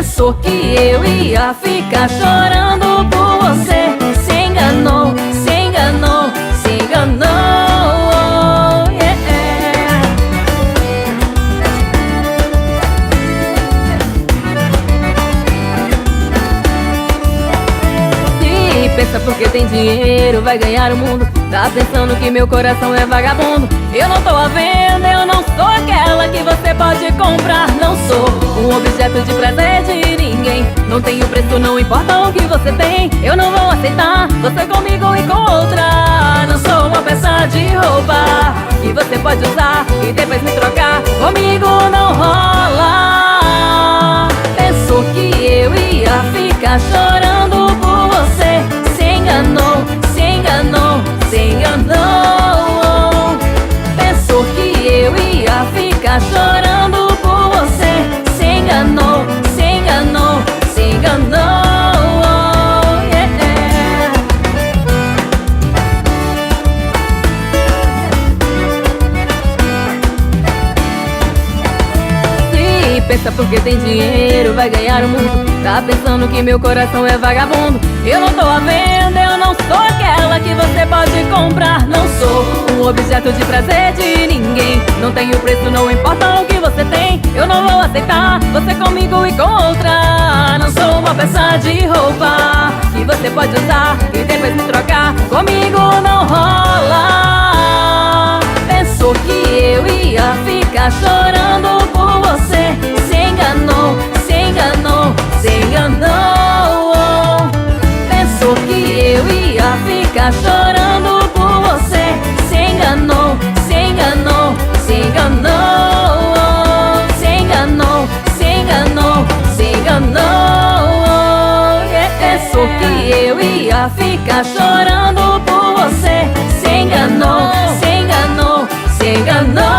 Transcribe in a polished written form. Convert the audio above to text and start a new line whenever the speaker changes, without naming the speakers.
Pensou que eu ia ficar chorando por você. Se enganou, se enganou, se enganou, yeah. Se pensa porque tem dinheiro, vai ganhar o mundo. Tá pensando que meu coração é vagabundo. Eu não tô à venda, eu não sou aquela que você pode comprar. Não sou um objeto de prazer de ninguém. Não tenho preço, não importa o que você tem. Eu não vou aceitar você comigo e com outra. Não sou uma peça de roupa que você pode usar e depois me trocar. Comigo não rola. Pensou que eu ia ficar chorando por você. Se enganou, se enganou, se enganou. Pensou que eu ia ficar chorando por você. Se enganou, se enganou, se enganou, yeah. Se pensa porque tem dinheiro, vai ganhar o mundo. Tá pensando que meu coração é vagabundo. Eu não tô à venda, eu não sou aquela que você pode comprar. Não sou um objeto de prazer de ninguém. Não tenho preço, não importa o que você tem. Eu não vou aceitar você comigo e com outra. Não sou uma peça de roupa que você pode usar e depois me trocar. Comigo não rola. Pensou que eu ia ficar chorando por você. Se enganou, se enganou, se enganou. Pensou que eu ia ficar chorando por você. Se enganou, se enganou, se enganou. Se enganou, se enganou, se enganou, yeah. Pensou que eu ia ficar chorando por você. Se enganou, se enganou, se enganou.